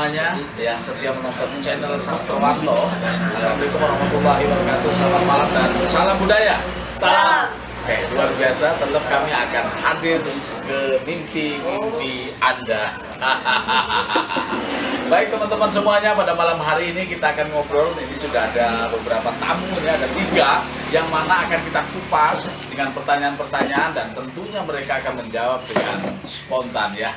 semuanya yang setia menonton channel Sastrawanto. Assalamualaikum warahmatullahi wabarakatuh. Selamat malam dan salam budaya. Salam. Oke, luar biasa. Tetap kami akan hadir ke mimpi-mimpi Anda. Baik teman-teman semuanya, pada malam hari ini kita akan ngobrol. Ini sudah ada beberapa tamu, ini ada 3 yang mana akan kita kupas dengan pertanyaan-pertanyaan dan tentunya mereka akan menjawab dengan spontan ya.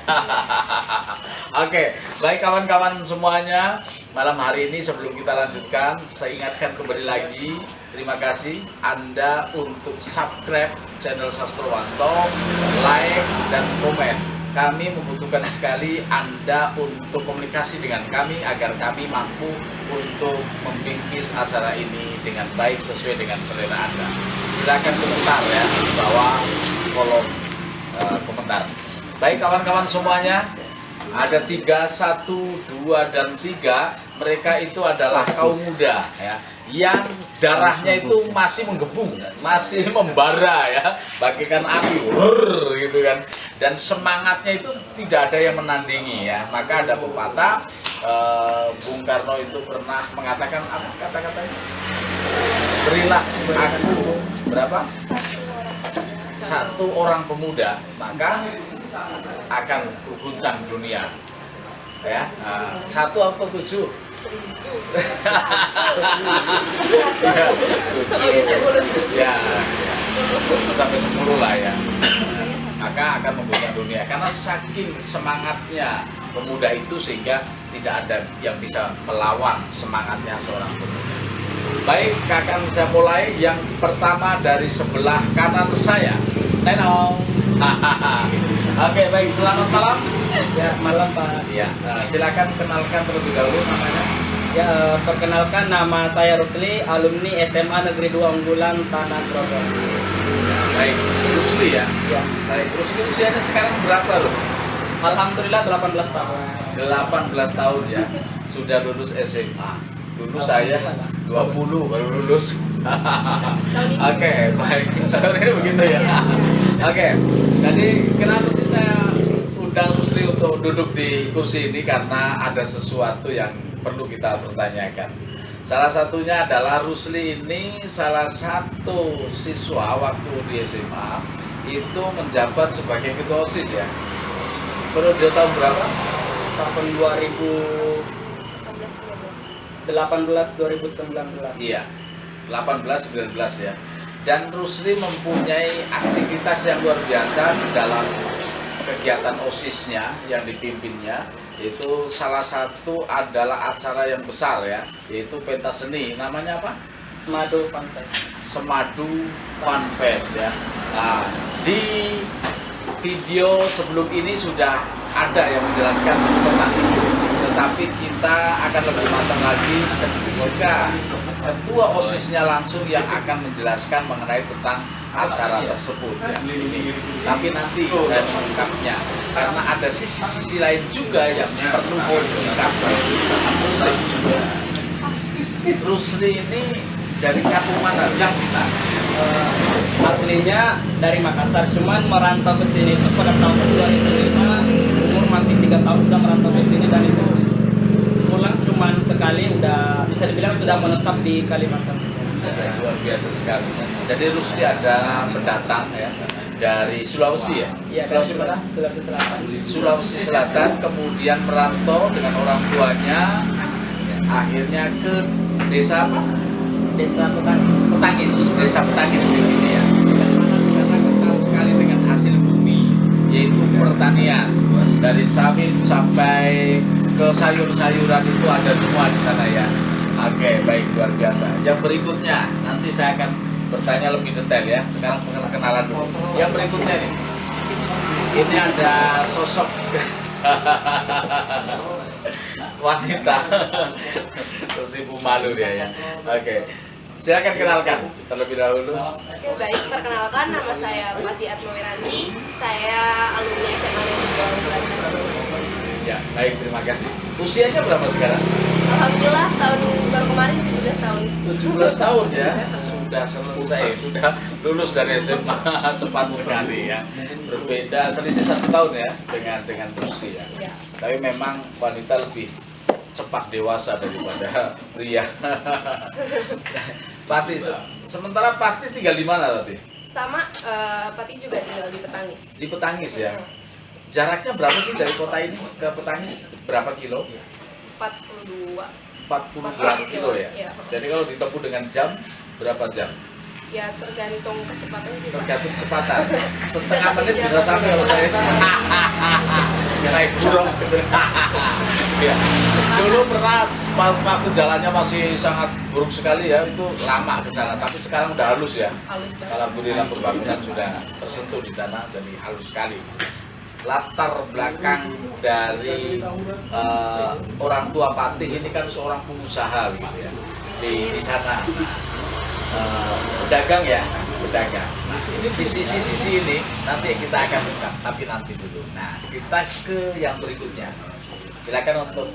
Oke, baik kawan-kawan semuanya, malam hari ini sebelum kita lanjutkan, saya ingatkan kembali lagi, terima kasih Anda untuk subscribe channel Sastrawanto, like dan komen. Kami membutuhkan sekali Anda untuk komunikasi dengan kami agar kami mampu untuk membimbing acara ini dengan baik sesuai dengan selera Anda. Silakan komentar ya di bawah kolom komentar. Baik kawan-kawan semuanya, ada 3, 1, 2, dan 3. Mereka itu adalah kaum muda ya, yang darahnya itu masih menggebu, masih membara ya, bagaikan api, gitu kan. Dan semangatnya itu tidak ada yang menandingi ya. Maka ada pepatah, Bung Karno itu pernah mengatakan apa kata-katanya? Berilah aku berapa? 1 orang pemuda, maka akan guncang dunia. Ya, 1 atau 7? Ya, sampai 10 lah ya. Maka akan mengguncang dunia karena saking semangatnya pemuda itu sehingga tidak ada yang bisa melawan semangatnya seorang pemuda. Baik, akan saya mulai yang pertama dari sebelah kanan saya. Tenong. Oke, baik, selamat malam. Ya, malam Pak. Ya, silakan kenalkan terlebih dahulu namanya. Ya, perkenalkan nama saya Rusli, alumni SMA Negeri 2 Unggulan Tanah Grogol. Baik, Rusli ya. Ya. Baik, Rusli usianya sekarang berapa, Rus? Alhamdulillah 18 tahun. 18 tahun ya. Sudah lulus SMA. Dulu saya 20 baru lulus. Oke, baik. Tahun ini begitu ya. Oke. Jadi kenapa sih saya undang Rusli untuk duduk di kursi ini, karena ada sesuatu yang perlu kita pertanyakan. Salah satunya adalah Rusli ini salah satu siswa waktu di SMA itu menjabat sebagai ketua OSIS ya. Periode tahun berapa? Tahun 2018-2019. Iya, 18-19 ya. Dan Rusli mempunyai aktivitas yang luar biasa di dalam kegiatan OSIS-nya yang dipimpinnya. Itu salah satu adalah acara yang besar ya, yaitu pentas seni. Namanya apa? Semadu Pantai. Semadu Fun Fest ya. Nah, di video sebelum ini sudah ada yang menjelaskan tentang itu, tetapi kita akan lebih matang lagi ketika ketua OSIS-nya langsung yang akan menjelaskan mengenai tentang acara tersebut ya. Tapi nanti saya mengungkapnya karena ada sisi-sisi lain juga yang perlu diungkapkan. Rusli ini dari kampung mana? Yang kita Aslinya dari Makassar, cuman merantau ke sini itu pada tahun 2005, umur masih 3 tahun sudah merantau ke sini, dan itu pulang cuman sekali, udah bisa dibilang sudah menetap di Kalimantan. luar biasa sekali. Jadi Rusli adalah pendatang ya dari Sulawesi ya. Iya, Sulawesi mana? Sulawesi Selatan. Sulawesi Selatan, kemudian merantau dengan orang tuanya, akhirnya ke desa apa? Desa Petani. Petangis, desa Petangis di sini ya. Karena kental sekali dengan hasil bumi, yaitu pertanian. Dari sawit sampai ke sayur-sayuran itu ada semua di sana ya. Oke, baik, luar biasa. Yang berikutnya nanti saya akan bertanya lebih detail ya. Sekarang perkenalan dulu. Yang berikutnya nih, ini ada sosok wanita. Terus ibu malu dia ya. Oke, silakan kenalkan terlebih dahulu. Oke, baik, perkenalkan nama saya Pati Atmawiranti. Saya alumni SMA Negeri 2 Unggulan. Ya, baik, terima kasih. Usianya berapa sekarang? Alhamdulillah tahun baru kemarin 17 tahun. 17 tahun ya. Sudah selesai, sudah lulus dari SMA cepat sekali ya. Berbeda selisih 1 tahun ya dengan Rusli ya. Ya. Tapi memang wanita lebih cepat dewasa daripada pria. Pati, sementara Pati tinggal di mana tadi? Sama Pati juga tinggal di Petangis. Di Petangis ya. Jaraknya berapa sih dari kota ini ke Petangis? Berapa kilo? 42. 42 kilo ya. Iya. Jadi kalau ditempuh dengan jam, berapa jam? Ya tergantung kecepatan sih Pak. Tergantung kecepatan. Setengah Bisa menit 1 jam. bisa sampai kalau saya. Ya naik burung gitu. Ya. Dulu pernah waktu jalannya masih sangat buruk sekali ya, itu lama ke sana. Tapi sekarang udah halus ya. Halus banget. Alhamdulillah pembangunan sudah tersentuh di sana, jadi halus sekali. Latar belakang dari orang tua Patih ini kan seorang pengusaha gitu ya di sana. Pedagang ya, pedagang. Nah, ini di sisi-sisi ini nanti kita akan buka, tapi nanti dulu. Nah, kita ke yang berikutnya. Silakan untuk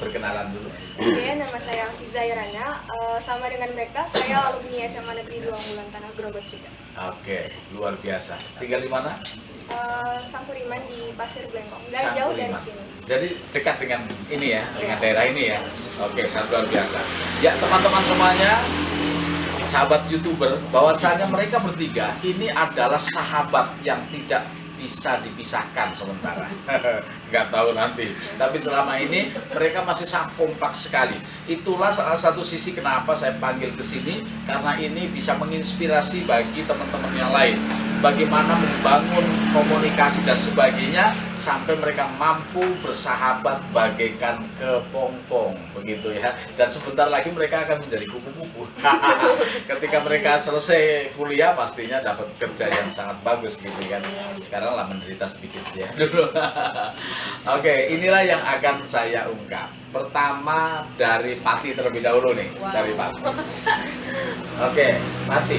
berkenalan dulu. Oke, nama saya Fiza Irana. Sama dengan mereka, saya alumni SMA Negeri 2 Bulan Tanah Grogol juga. Oke, luar biasa. Tinggal di mana? Sangkuriman di Pasir Blengkong. Gak jauh dari Sangkuriman. sini. Jadi dekat dengan ini ya, dengan daerah ini ya. Oke, sangat luar biasa. Ya, teman-teman semuanya, sahabat YouTuber, bahwasanya mereka bertiga ini adalah sahabat yang tidak bisa dipisahkan sementara. Nggak tahu nanti. Tapi selama ini mereka masih sangat kompak sekali. Itulah salah satu sisi kenapa saya panggil ke sini, karena ini bisa menginspirasi bagi teman-teman yang lain. Bagaimana membangun komunikasi dan sebagainya sampai mereka mampu bersahabat bagaikan kepompong begitu ya. Dan sebentar lagi mereka akan menjadi kupu-kupu. Ketika mereka selesai kuliah pastinya dapat kerja yang sangat bagus gitu kan. Sekarang lah menderita sedikit ya dulu. Oke, inilah yang akan saya ungkap. Pertama dari Pati terlebih dahulu nih, dari Pati. Oke, Pati.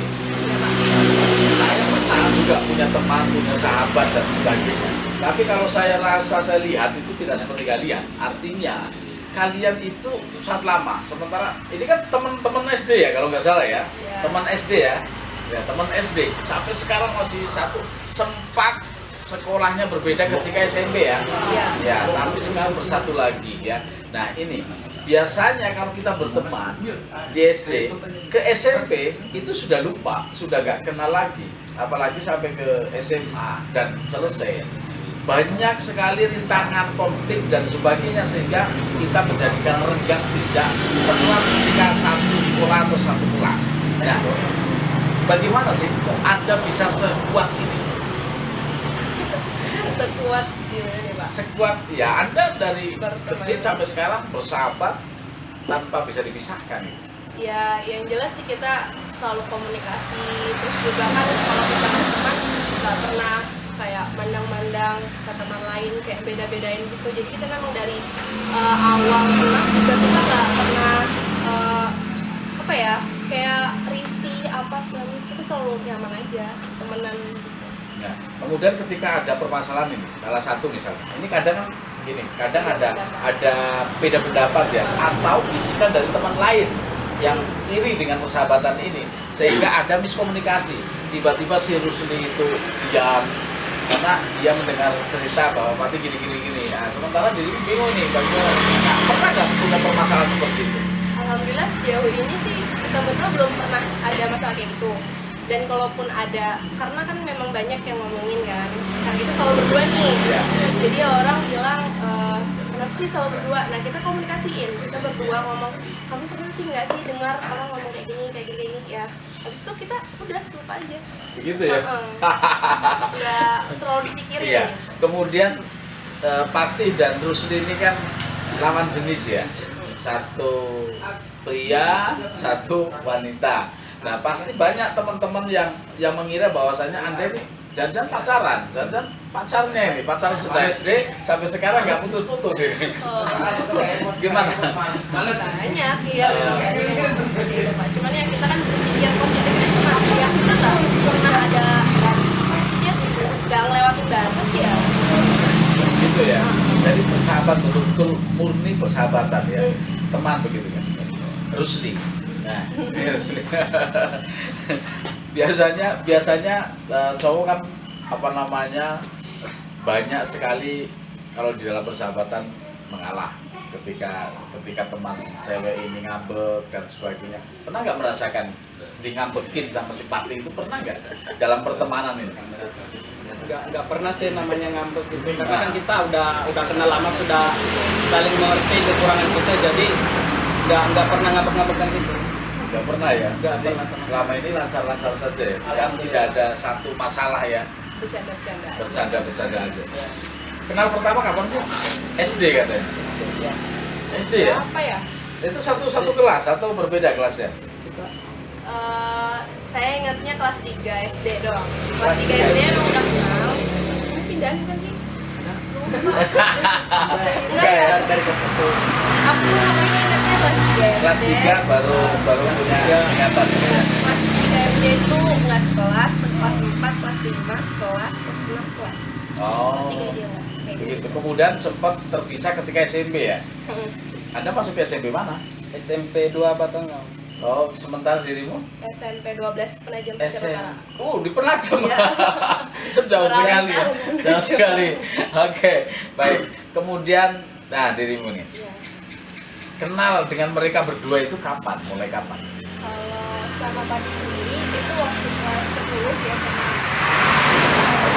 Saya pernah juga punya teman, punya sahabat dan sebagainya. Tapi kalau saya rasa, saya lihat itu tidak seperti kalian. Artinya kalian itu sangat lama. Sementara ini kan teman-teman SD ya, kalau nggak salah ya. Teman SD ya. Ya, teman SD. Sampai sekarang masih satu. Sempat sekolahnya berbeda ketika SMP ya. Ya, tapi sekarang bersatu lagi ya. Nah, ini biasanya kalau kita berteman di SD ke SMP itu sudah lupa, sudah gak kenal lagi, apalagi sampai ke SMA dan selesai. Banyak sekali rintangan, konflik dan sebagainya sehingga kita menjadikan renggang tidak sekelas ketika satu sekolah atau satu kelas. Nah, bagaimana sih kok Anda bisa sekuat ini? Sekuat gimana nih Pak? Sekuat ya, Anda dari kecil sampai sekarang bersahabat tanpa bisa dipisahkan. Ya, yang jelas sih kita selalu komunikasi. Terus juga kan kalau kita berteman nggak pernah kayak mandang-mandang ke teman lain kayak beda-bedain gitu. Jadi kita memang dari awal kenal juga kita nggak pernah apa ya kayak risih apa segala macam. Kita selalu nyaman aja temenan. Nah, kemudian ketika ada permasalahan ini, salah satu misalnya, ini kadang gini, kadang ada beda pendapat ya, atau bisikan dari teman lain yang iri dengan persahabatan ini, sehingga ada miskomunikasi. Tiba-tiba si Rusli itu diam karena dia mendengar cerita bahwa Pati gini. Nah, sementara diri bingung nih, bagaimana? Nah, pernah nggak punya permasalahan seperti itu? Alhamdulillah sejauh ini sih kita berdua belum pernah ada masalah kayak gitu. Dan kalaupun ada, karena kan memang banyak yang ngomongin kan kita selalu berdua nih. Jadi orang bilang kenapa sih selalu berdua? Nah kita komunikasiin, kita berdua ngomong, kamu pernah sih nggak sih dengar orang ngomong kayak gini ya. Habis itu kita udah lupa aja. Begitu ya? Nggak terlalu dipikirin. Iya. Kemudian Pati dan Rusli ini kan lawan jenis ya, satu pria, satu wanita. Nah pasti banyak teman-teman yang mengira bahwasanya Anda ini jangan pacaran, jangan pacarnya ini, pacaran sejak SD sampai sekarang nggak putus-putus ini. Gimana? Banyak ya, seperti itu Pak. Cuman ya kita kan berpikir positifnya cuma ya kita nggak pernah ada maksudnya nggak ngelewatin batas ya. Gitu ya. Jadi persahabat betul-betul murni persahabatan ya, teman begitu kan. Rusli. Nah, Rusli. biasanya cowok kan apa namanya banyak sekali kalau di dalam persahabatan mengalah ketika teman cewek ini ngambek dan sebagainya, pernah nggak merasakan di ngambekin sama si Pati itu, pernah nggak dalam pertemanan ini? Nggak pernah sih namanya ngambek gitu, karena kan kita udah kenal lama, sudah saling mengerti kekurangan kita, jadi nggak pernah ngambek-ngambekan gitu. Nggak pernah ya? Nggak Jadi pernah sama selama ini lancar-lancar saja ya? Yang tidak ada satu masalah ya? Bercanda-bercanda. Bercanda aja. Kenal pertama kapan sih? SD katanya? Ya. SD ya? Apa ya? Itu satu kelas atau berbeda kelasnya? Saya ingatnya kelas 3 SD doang. Kelas 3 SD emang udah kenal. Ini pindah kan sih? Enggak ya? Dari kelas 1. Aku namanya ingatnya kelas 3 SD. Kelas 3 baru punya ingatan ya? Kelas 3 SD itu nggak sekelas, kelas 4, kelas 5 sekelas, kelas 6 sekelas. Oh, Kelas 3 dia lah. Kayak gitu. begitu. Kemudian sempat terpisah ketika SMP ya? Anda masuk ke SMP mana? SMP 2 Batangan. Oh, sementara dirimu? SMP 12 Penajam Pasir SM. Utara. Di Penajam. Iya. Jauh sekali ya. Beralih Jauh sekali. Oke, baik. Kemudian, nah dirimu nih. Iya. Kenal dengan mereka berdua itu kapan? Mulai kapan? Kalau sama Pati sendiri itu waktu kelas 10 di SMA.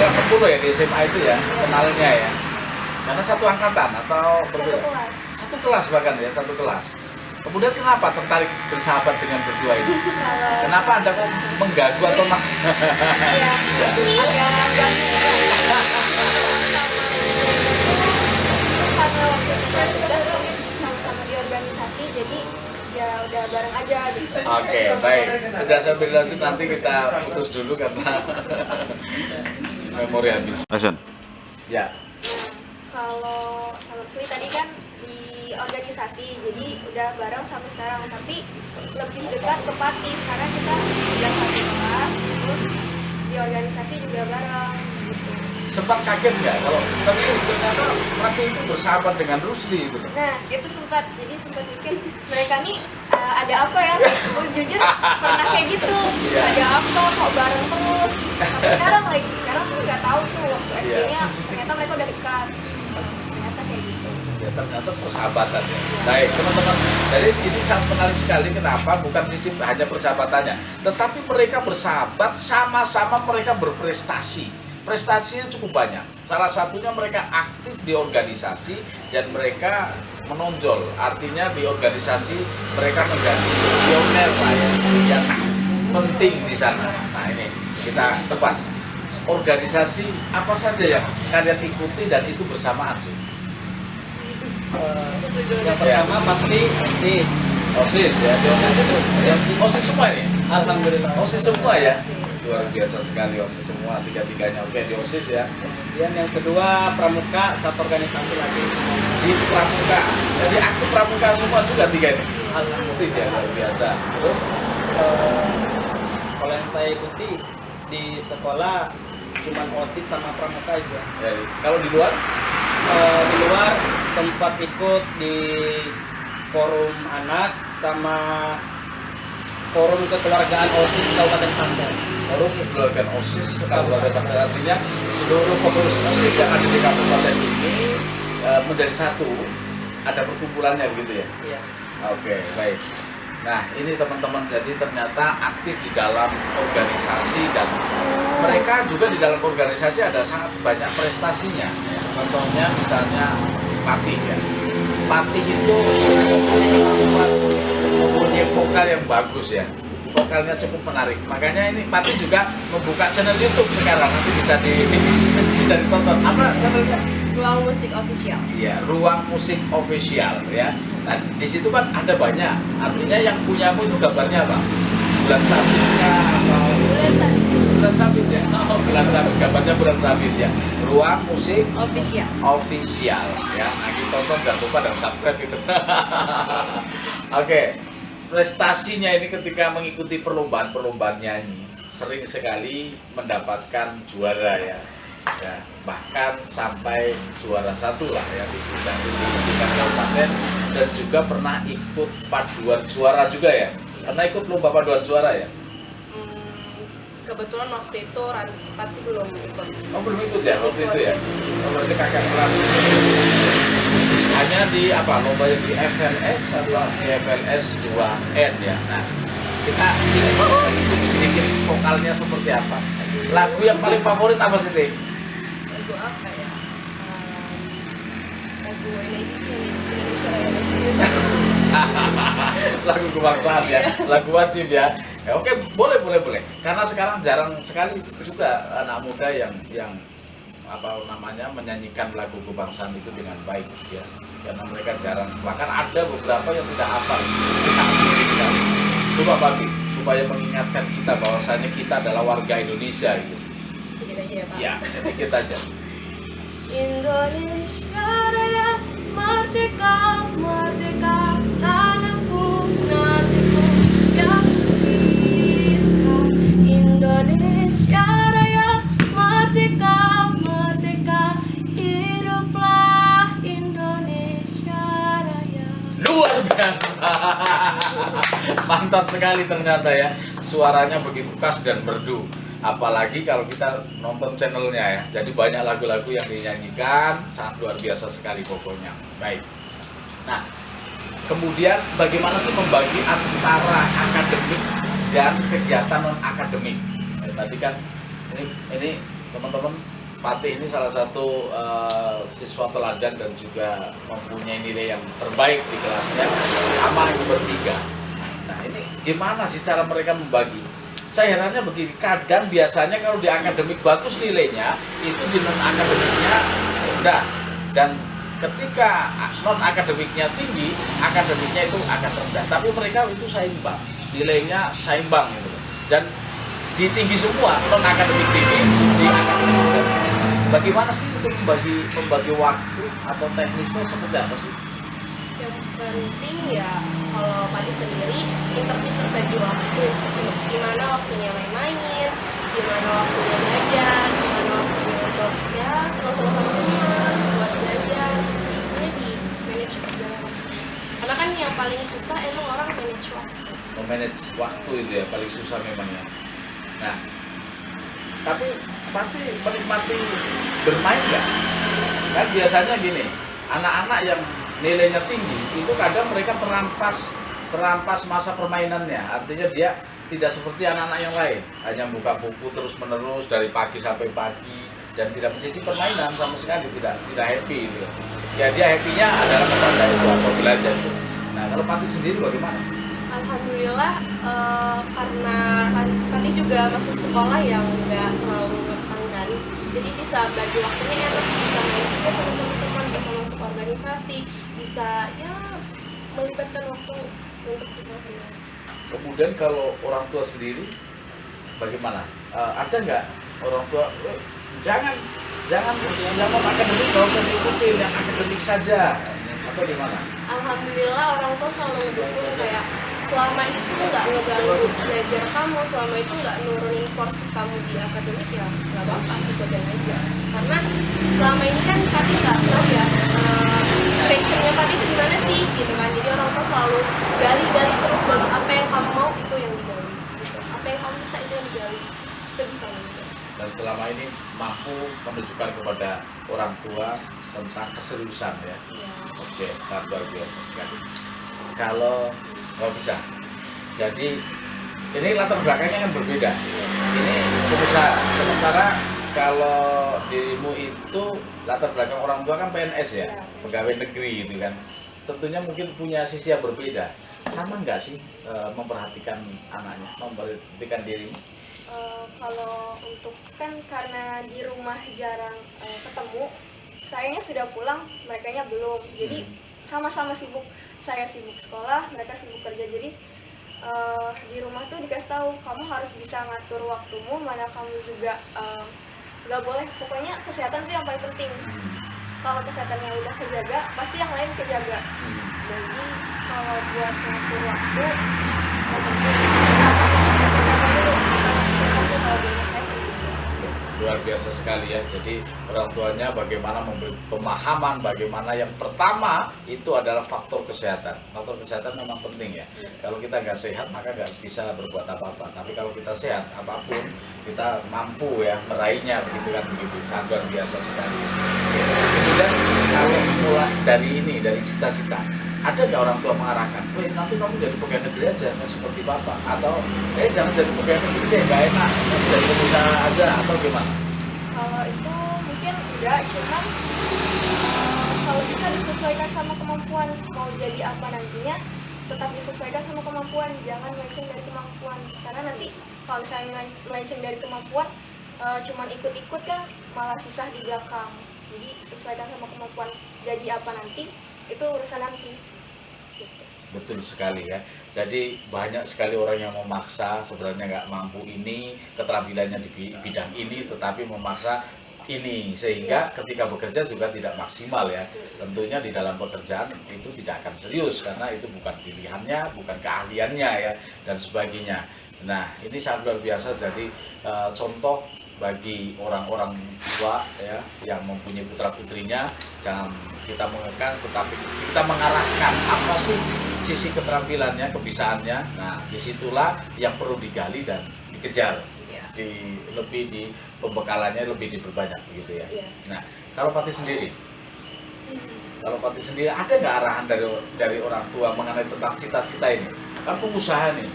Kelas 10 ya di SMA itu ya, kenalnya ya. Karena satu angkatan atau Satu berbeda? kelas. Satu kelas bahkan ya, satu kelas. Kemudian kenapa tertarik bersahabat dengan berdua itu? Kalau Kenapa Anda kok mengganggu atau masih? ya, agak karena waktu itu kan sudah sama-sama di organisasi, jadi ya udah bareng aja gitu. Oke, baik. Sudah sambil lanjut nanti kita putus dulu karena memori habis. Action. Ya. Kalau sama Sri tadi kan di organisasi, jadi udah bareng sampai sekarang, tapi lebih dekat ke Pati karena kita udah satu kelas, terus di organisasi juga bareng gitu. Sempat kaget nggak kalau tapi ternyata Pati itu bersahabat dengan Rusli gitu. Nah, itu sempat mikir mereka nih ada apa ya? Jujur pernah kayak gitu. Iya. Ada apa kok bareng terus? Sampai sekarang tuh nggak tahu tuh waktu SD-nya ternyata mereka udah dekat. Ternyata kayak gitu. Ya ternyata persahabatan ya. Baik teman-teman, jadi ini sangat menarik sekali. Kenapa? Bukan sisi hanya persahabatannya, tetapi mereka bersahabat sama-sama mereka berprestasi. Prestasinya cukup banyak. Salah satunya mereka aktif di organisasi dan mereka menonjol. Artinya di organisasi mereka menjadi pioner lah ya, yang penting di sana. Nah ini kita tepas. Organisasi apa saja yang kalian ikuti dan itu bersamaan sih? Yang pertama pasti OSIS. OSIS ya, di OSIS itu ya, OSIS semua ini? Alhamdulillah. OSIS semua ya? Luar biasa sekali OSIS semua, tiga-tiganya. Oke, di OSIS ya. Kemudian yang kedua pramuka, satu organisasi lagi. Di pramuka, jadi aktif pramuka semua juga tiga ini? Alhamdulillah. Ya, luar biasa. Terus? Kalau yang saya ikuti di sekolah cuma OSIS sama pramuka aja. Ya, kalau di luar? Di luar sempat ikut di forum anak sama forum kekeluargaan OSIS Kabupaten Pansel. Forum kekeluargaan OSIS Kabupaten Pansel, artinya seluruh pengurus OSIS yang ada di kabupaten ini menjadi satu, ada perkumpulannya begitu ya? Iya. Oke, baik. Nah, ini teman-teman, jadi ternyata aktif di dalam organisasi dan mereka juga di dalam organisasi ada sangat banyak prestasinya. Contohnya misalnya Pati ya. Pati itu mempunyai vokal yang bagus ya. Vokalnya cukup menarik. Makanya ini Pati juga membuka channel YouTube sekarang. Nanti bisa ditonton. Apa channelnya? Ruang Musik Official. Iya, Ruang Musik Official ya. Nah, di situ kan ada banyak. Artinya yang punyamu itu gambarnya apa? Bulan sabit kah atau bulan sabit ya? Oh, bulan sabit. Gambarnya bulan sabit ya. Ruang Musik Official. Official ya. Nah, kita tonton, jangan lupa dan subscribe gitu. Oke. Prestasinya ini ketika mengikuti perlombaan nyanyi sering sekali mendapatkan juara ya. Ya, bahkan sampai juara 1 lah ya di tingkat kabupaten, dan juga pernah ikut paduan suara juga ya. Karena ikut lomba paduan suara ya. Kebetulan waktu itu Pati belum ikut. Oh belum ikut ya waktu itu ya. Oh, berarti kakak kelas Lombanya di apa? Lombanya di FLS atau di FLS 2N ya. Nah, kita ingin sedikit vokalnya seperti apa. Lagu yang paling favorit apa sih, Teh? Lagu apa ya? Lagu Indonesia Raya. Lagu kebangsaan ya, lagu wajib ya. Ya oke, boleh. Karena sekarang jarang sekali juga anak muda yang apa namanya menyanyikan lagu kebangsaan itu dengan baik ya. Karena mereka jarang, bahkan ada beberapa yang tidak hafal. Itu sangat miris sekali. Coba Bagi, supaya mengingatkan kita bahwasanya kita adalah warga Indonesia gitu. Sedikit aja ya Pak. Ya, sedikit aja. Indonesia Raya, merdeka, merdeka, tanahku, negeriku yang cinta. Indonesia Raya, merdeka, merdeka, hiduplah Indonesia Raya. Luar biasa. Mantap sekali ternyata ya. Suaranya begitu khas dan merdu. Apalagi kalau kita nonton channelnya ya. Jadi banyak lagu-lagu yang dinyanyikan, sangat luar biasa sekali pokoknya. Baik. Nah, kemudian bagaimana sih membagi antara akademik dan kegiatan non akademik? Tadi kan ini teman-teman, Fatih ini salah satu siswa teladan dan juga mempunyai nilai yang terbaik di kelasnya, sama yang bertiga. Nah ini gimana sih cara mereka membagi? Saya herannya begini, kadang biasanya kalau di akademik bagus nilainya, itu di non akademiknya rendah, dan ketika non akademiknya tinggi, akademiknya itu akan rendah. Tapi mereka itu seimbang, nilainya seimbang gitu. Dan di tinggi semua, non akademik tinggi, di akademik rendah. Bagaimana sih untuk membagi waktu atau teknisnya seperti apa sih? Yang penting ya kalau Padi sendiri pinter-pinter bagi waktu, gimana waktunya main-main, gimana waktunya belajar, gimana waktunya untuk ya senang-senang sama teman, buat belajar, ini di manage perjalanan waktu. Karena kan yang paling susah emang orang manage waktu. Memanage waktu itu ya paling susah memangnya. Nah, tapi menikmati bermain nggak? Kan biasanya gini, anak-anak yang nilainya tinggi itu kadang mereka merampas masa permainannya. Artinya dia tidak seperti anak-anak yang lain, hanya buka buku terus menerus dari pagi sampai pagi dan tidak mencicipi permainan sama sekali, tidak happy gitu. Ya dia happy-nya adalah kepada itu atau belajar itu. Nah kalau Pati sendiri bagaimana? Alhamdulillah karena Pati juga masuk sekolah yang nggak terlalu ngekang kan, jadi bisa bagi waktunya enak, bisa main juga sama teman-teman, bisa masuk organisasi, bisa ya melibatkan waktu untuk bisa main. Kemudian kalau orang tua sendiri bagaimana? Ada nggak orang tua jangan akademik, kalau mengikuti yang akademik saja atau gimana? Alhamdulillah orang tua selalu mendukung, kayak selama itu nggak ngeganggu belajar kamu, selama itu nggak nurunin porsi kamu di akademik ya nggak apa-apa, ikutin aja. Karena selama ini kan Pati nggak tahu ya passionnya Pati itu gimana sih gitu kan, jadi orang tua selalu gali terus dari apa yang kamu mau itu yang digali gitu. Apa yang kamu bisa itu yang digali, itu bisa gitu. Dan selama ini mampu menunjukkan kepada orang tua tentang keseriusan ya. Iya. Oke, sangat luar biasa sekali. Kalau nggak bisa, jadi ini latar belakangnya kan berbeda. Ini pengusaha, sementara kalau dirimu itu latar belakang orang tua kan PNS ya, pegawai negeri gitu kan. Tentunya mungkin punya sisi yang berbeda. Sama nggak sih memperhatikan anaknya, memperhatikan dirimu? Kalau untuk kan karena di rumah jarang ketemu, sayanya sudah pulang, merekanya belum. Jadi sama-sama sibuk. Saya sibuk sekolah, mereka sibuk kerja. Jadi di rumah tuh dikasih tahu kamu harus bisa ngatur waktumu, mana kamu juga nggak boleh. Pokoknya kesehatan tuh yang paling penting. Kalau kesehatannya udah kejaga, pasti yang lain kejaga. Jadi kalau buat ngatur waktu, yang penting kesehatan dulu. Luar biasa sekali ya. Jadi orang tuanya bagaimana memberi pemahaman, bagaimana yang pertama itu adalah faktor kesehatan. Faktor kesehatan memang penting ya. Kalau kita nggak sehat maka nggak bisa berbuat apa-apa. Tapi kalau kita sehat, apapun kita mampu ya meraihnya, begitu kan, begitu. Sangat luar biasa sekali. Kemudian kalau mulai dari cita-cita, ada nggak orang tua mengarahkan, nanti kamu jadi pegawai negeri aja, nggak seperti bapak, atau jangan jadi pegawai negeri deh, nggak enak, jadi pengusaha aja, atau gimana? Kalau itu mungkin enggak, cuman kalau bisa disesuaikan sama kemampuan, mau jadi apa nantinya tetap disesuaikan sama kemampuan, jangan melenceng dari kemampuan, karena nanti kalau misalnya melenceng dari kemampuan cuman ikut-ikut kan malah susah di belakang. Jadi sesuaikan sama kemampuan, jadi apa nanti itu urusan nanti gitu. Betul sekali ya. Jadi banyak sekali orang yang memaksa sebenarnya nggak mampu ini, keterampilannya di bidang ini, tetapi memaksa ini sehingga ketika bekerja juga tidak maksimal ya. Tentunya di dalam pekerjaan itu tidak akan serius karena itu bukan pilihannya, bukan keahliannya ya dan sebagainya. Nah ini sangat luar biasa. Jadi contoh bagi orang-orang tua ya yang mempunyai putra putrinya, jangan kita mengekang tetapi kita mengarahkan apa sih sisi keterampilannya, kebisaannya. Nah disitulah yang perlu digali dan dikejar, lebih di pembekalannya lebih diperbanyak begitu ya. Nah kalau Fatih sendiri, ada nggak arahan dari orang tua mengenai tentang cita-cita ini? Kan pengusaha nih,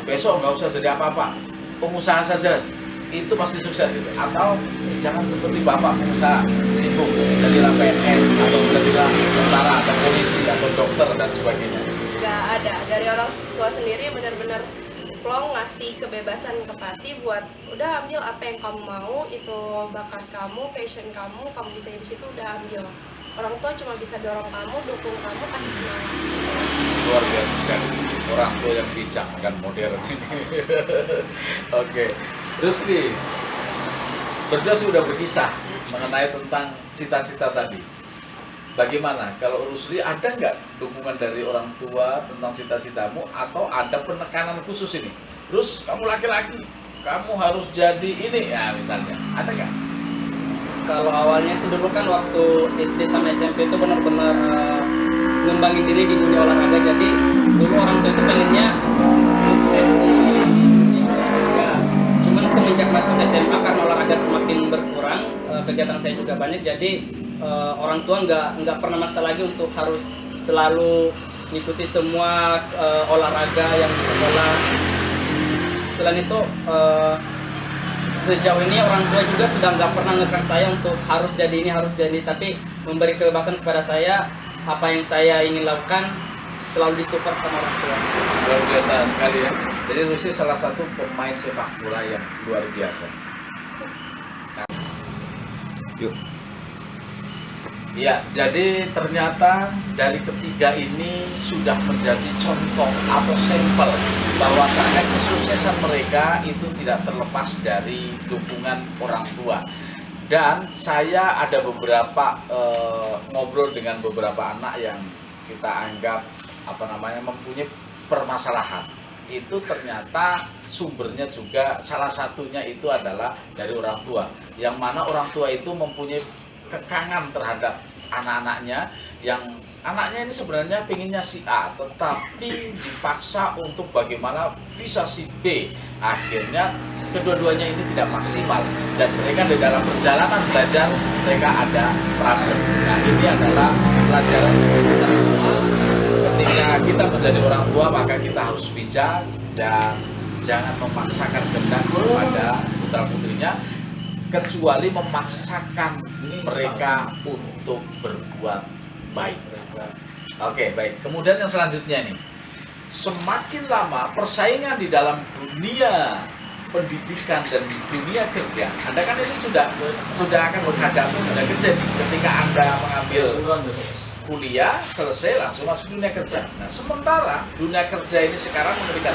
besok nggak usah jadi apa-apa, pengusaha saja itu pasti sukses gitu. Atau jangan seperti bapak pengusaha sibuk jadilah PNS atau jadilah tentara atau polisi atau dokter dan sebagainya. Nggak ada, dari orang tua sendiri benar-benar plong ngasih kebebasan ke Fatih buat udah ambil apa yang kamu mau, itu bakat kamu, passion kamu bisa di situ, udah ambil. Orang tua cuma bisa dorong kamu, dukung kamu, kasih semangat. Luar biasa sekali, orang tua yang bijak kan modern ini. Oke. Terus nih, berdua sudah berkisah mengenai tentang cita-cita tadi. Bagaimana kalau Rusli, ada nggak dukungan dari orang tua tentang cita-citamu atau ada penekanan khusus ini? Terus kamu laki-laki, kamu harus jadi ini ya misalnya, ada nggak? Kalau awalnya sih dulu kan waktu SD sama SMP itu benar-benar ngembangin diri di dunia olahraga. Jadi dulu orang tua itu pengennya sukses di olahraga. Cuman semenjak masuk SMA karena olahraga semakin berkurang, kegiatan saya juga banyak. Jadi orang tua nggak pernah maksa lagi untuk harus selalu mengikuti semua olahraga yang di sekolah. Selain itu sejauh ini orang tua juga sudah nggak pernah ngekang saya untuk harus jadi ini, harus jadi, tapi memberi kebebasan kepada saya, apa yang saya ingin lakukan selalu disupport sama orang tua. Luar biasa sekali ya. Jadi Rusli salah satu pemain sepak bola yang luar biasa. Yuk. Ya, jadi ternyata dari ketiga ini sudah menjadi contoh atau sampel bahwasanya kesuksesan mereka itu tidak terlepas dari dukungan orang tua. Dan saya ada beberapa ngobrol dengan beberapa anak yang kita anggap mempunyai permasalahan. Itu ternyata sumbernya juga salah satunya itu adalah dari orang tua. Yang mana orang tua itu mempunyai kekangan terhadap anak-anaknya, yang anaknya ini sebenarnya pinginnya si A tetapi dipaksa untuk bagaimana bisa si B. Akhirnya kedua-duanya ini tidak maksimal dan mereka di dalam perjalanan belajar mereka ada problem. Nah ini adalah pelajaran kita semua. Ketika kita menjadi orang tua maka kita harus bijak dan jangan memaksakan kehendak kepada putra putrinya, kecuali memaksakan mereka untuk berbuat baik. Oke, baik. Kemudian yang selanjutnya nih, semakin lama persaingan di dalam dunia pendidikan dan di dunia kerja, Anda kan ini sudah akan menghadapi dunia kerja. Ketika Anda mengambil kuliah selesai langsung masuk dunia kerja. Nah, sementara dunia kerja ini sekarang memberikan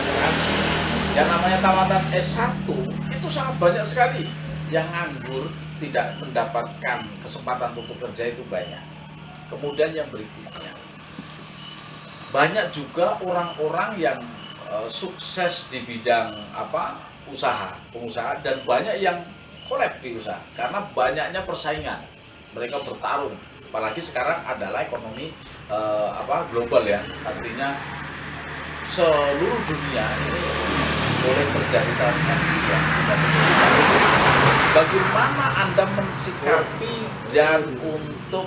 yang namanya tawaran S1 itu sangat banyak sekali. Yang nganggur tidak mendapatkan kesempatan untuk bekerja itu banyak. Kemudian yang berikutnya, banyak juga orang-orang yang sukses di bidang pengusaha dan banyak yang kolab di usaha karena banyaknya persaingan. Mereka bertarung, apalagi sekarang adalah ekonomi global ya, artinya seluruh dunia ini boleh terjadi transaksi ya. Bagaimana Anda mensikapi dan untuk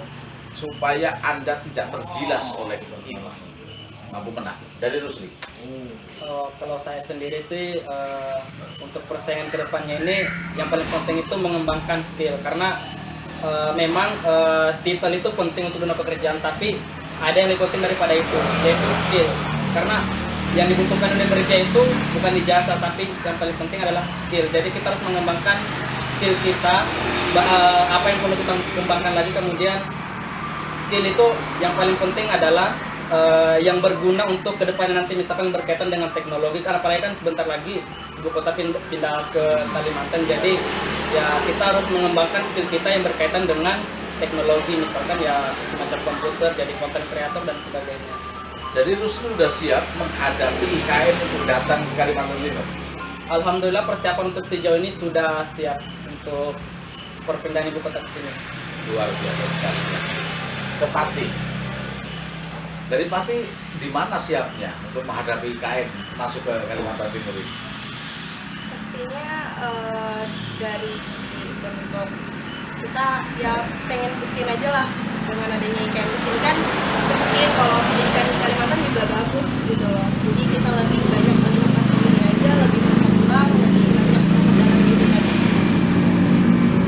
supaya Anda tidak tergilas oleh ini? Mampu menang dari Rusli. Kalau saya sendiri sih untuk persaingan kedepannya ini yang paling penting itu mengembangkan skill, karena memang titel itu penting untuk dunia pekerjaan, tapi ada yang lebih penting daripada itu, yaitu skill. Karena yang dibutuhkan dunia kerja itu bukan ijazah, tapi yang paling penting adalah skill. Jadi kita harus mengembangkan skill kita, apa yang perlu kita kembangkan lagi. Kemudian skill itu yang paling penting adalah yang berguna untuk kedepannya nanti, misalkan berkaitan dengan teknologi, karena apalagi kan sebentar lagi ibu kota pindah ke Kalimantan. Jadi ya kita harus mengembangkan skill kita yang berkaitan dengan teknologi, misalkan ya semacam komputer, jadi content creator dan sebagainya. Jadi Rusli sudah siap menghadapi IKN untuk datang ke Kalimantan Timur. Alhamdulillah persiapan untuk sejauh ini sudah siap untuk perpindahan ibu kota ke sini. Luar biasa sekali. Ke Pati. Dari Pati di mana siapnya untuk menghadapi IKN masuk ke Kalimantan Timur ini? Pastinya dari bentuk kita ya pengen buktiin aja lah dengan adanya IKN di sini kan, buktiin kalau pendidikan di Kalimantan juga bagus gitu loh. Jadi kita lebih banyak meningkatkan diri aja, lebih berkembang, lebih banyak memperdalam diri lagi.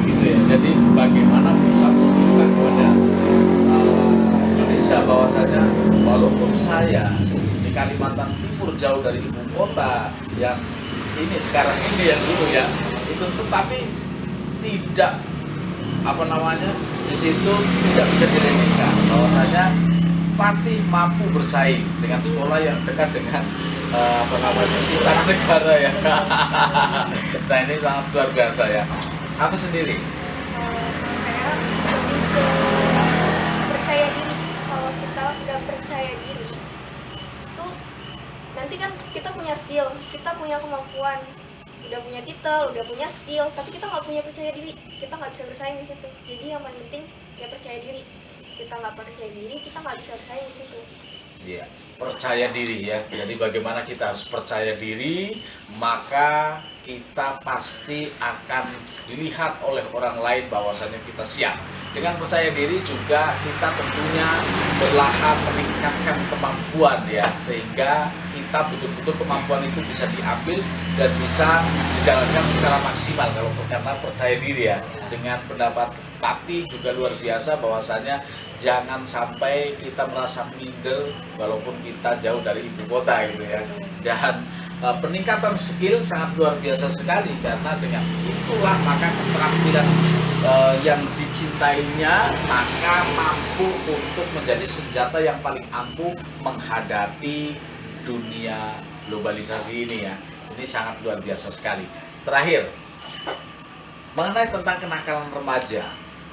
Gitu ya. Jadi bagaimana bisa menunjukkan kepada Indonesia bahwasanya walaupun saya di Kalimantan Timur jauh dari ibu kota yang ini sekarang ini yang dulu ya itu, tetapi tidak di situ tidak bisa diremehkan bahwasanya Pati mampu bersaing dengan sekolah yang dekat dengan Istana Negara ya. Nah ini sangat luar biasa ya. Aku sendiri Saya lebih ke percaya diri. Kalau kita udah percaya diri, itu nanti kan kita punya skill, kita punya kemampuan, udah punya titel, udah punya skill, tapi kita nggak punya percaya diri, kita nggak bisa bersaing di situ. Jadi yang paling penting ya percaya diri. Kita nggak percaya diri, kita nggak bisa bersaing di situ. ya, percaya diri ya. Jadi bagaimana kita harus percaya diri, maka kita pasti akan dilihat oleh orang lain bahwasanya kita siap. Dengan percaya diri juga kita tentunya berlahan meningkatkan kemampuan ya, sehingga kita betul-betul kemampuan itu bisa diambil dan bisa dijalankan secara maksimal kalau karena percaya diri ya. Dengan pendapat Pati juga luar biasa bahwasanya jangan sampai kita merasa minder walaupun kita jauh dari ibu kota gitu ya. Dan peningkatan skill sangat luar biasa sekali, karena dengan itulah maka keterampilan yang dicintainya maka mampu untuk menjadi senjata yang paling ampuh menghadapi dunia globalisasi ini ya. Ini sangat luar biasa sekali. Terakhir, mengenai tentang kenakalan remaja,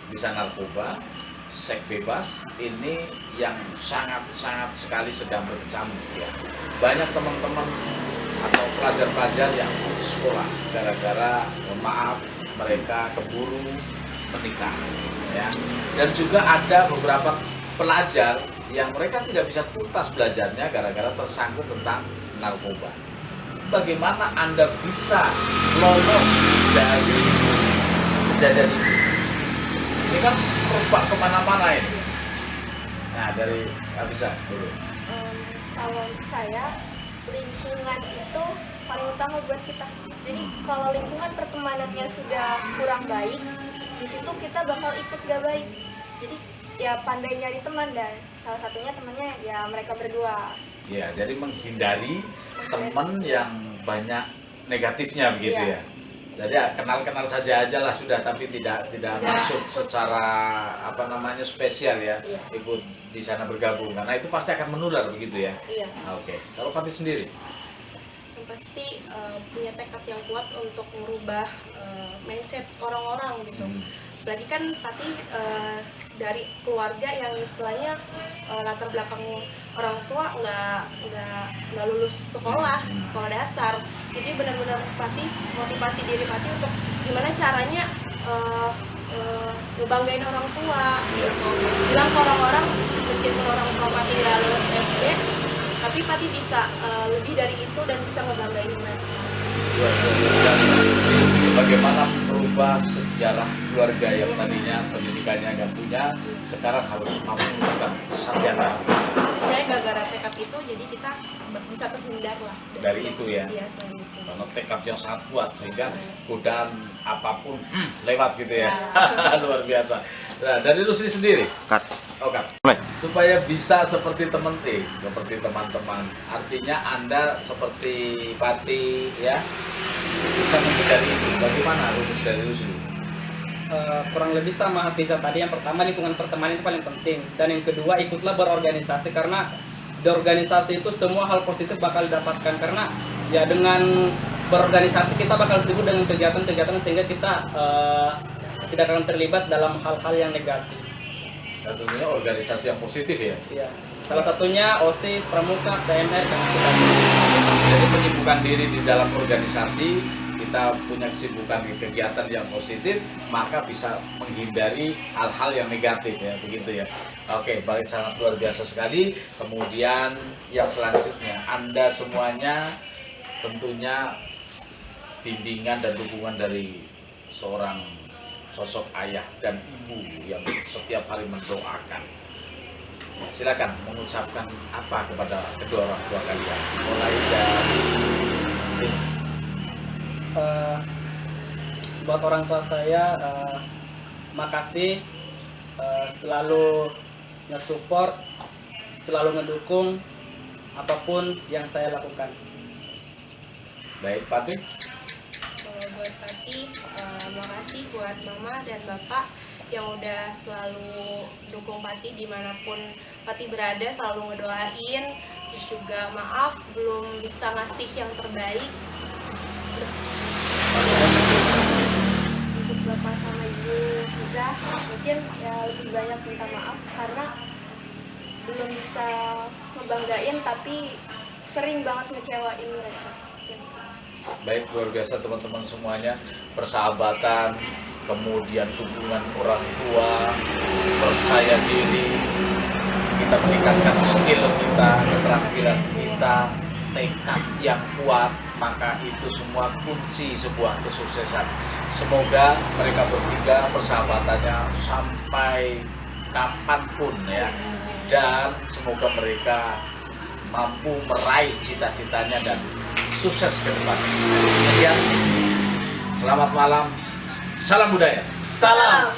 bisa narkoba, seks bebas, ini yang sangat-sangat sekali sedang berkecamuk ya. Banyak teman-teman atau pelajar-pelajar yang putus sekolah gara-gara mohon maaf mereka keburu menikah ya. Dan juga ada beberapa pelajar yang mereka tidak bisa tuntas belajarnya gara-gara tersangkut tentang narkoba. Bagaimana Anda bisa lolos dari kejadian ini? Ini kan merebak kemana-mana ini. Nah dari Abisa dulu. Kalau saya, lingkungan itu paling utama buat kita. Jadi kalau lingkungan pertemanannya sudah kurang baik, di situ kita bakal ikut gak baik. Jadi ya pandai nyari teman, dan salah satunya temannya ya mereka berdua. Ya, jadi menghindari teman yang banyak negatifnya begitu Iya. ya. Jadi ya, kenal-kenal saja aja lah sudah, tapi tidak masuk secara spesial ya, Iya. ikut di sana bergabung, karena itu pasti akan menular begitu ya. Iya. Oke. Kalau Pati sendiri? Yang pasti punya tekad yang kuat untuk merubah mindset orang-orang gitu. Berarti kan Pati dari keluarga yang istilahnya latar belakang orang tua nggak lulus sekolah dasar. Jadi benar-benar Pati motivasi diri Pati untuk gimana caranya ngebanggain orang tua gitu. Bilang ke orang-orang meskipun orang tua Pati nggak lulus SD, tapi Pati bisa lebih dari itu dan bisa ngebanggain mereka. bagaimana merubah sejarah keluarga yang tadinya pendidikannya nggak punya, sekarang harus mampu tetap sarjana. Saya gara-gara tekad itu jadi kita bisa terhindar lah Dari itu ya? Iya, selain itu. Karena tekad yang sangat kuat sehingga godaan apapun lewat gitu ya. Luar biasa. Nah, dari Rusli sendiri, Cut. Oke, Mulai. supaya bisa seperti seperti teman-teman, artinya Anda seperti Pati ya, bisa menghindari itu. Bagaimana rumus dari Rusli? Kurang lebih sama Hafiza tadi. Yang pertama, lingkungan pertemanan itu paling penting, dan yang kedua, ikutlah berorganisasi, karena di organisasi itu semua hal positif bakal didapatkan, karena ya dengan berorganisasi kita bakal sibuk dengan kegiatan-kegiatan sehingga kita tidak akan terlibat dalam hal-hal yang negatif. Tentunya organisasi yang positif ya. Ya, salah satunya OSIS, Pramuka, TMR, dan sebagainya. Jadi kesibukan diri di dalam organisasi, kita punya kesibukan di kegiatan yang positif, maka bisa menghindari hal-hal yang negatif ya, begitu ya. Oke, baik, sangat luar biasa sekali. Kemudian yang selanjutnya, Anda semuanya tentunya bimbingan dan dukungan dari seorang sosok ayah dan ibu yang setiap hari mendoakan. Silakan mengucapkan apa kepada kedua orang tua kalian. Mulai dari Buat orang tua saya, makasih, selalu nge-support, selalu ngedukung apapun yang saya lakukan. baik, Pati. Kalau buat Pati, makasih buat Mama dan Bapak yang udah selalu dukung Pati dimanapun Pati berada, selalu ngedoain. Terus juga maaf belum bisa ngasih yang terbaik. Untuk Bapak sama Ibu Hiza mungkin ya lebih banyak minta maaf karena belum bisa ngebanggain tapi sering banget ngecewain mereka. Baik, luar biasa teman-teman semuanya. Persahabatan, kemudian hubungan orang tua, percaya diri, kita meningkatkan skill kita, keterampilan kita, tekad yang kuat, maka itu semua kunci sebuah kesuksesan. Semoga mereka bertiga persahabatannya sampai kapanpun ya, dan semoga mereka mampu meraih cita-citanya dan sukses ke depan. Sekian, selamat malam, salam budaya. Salam.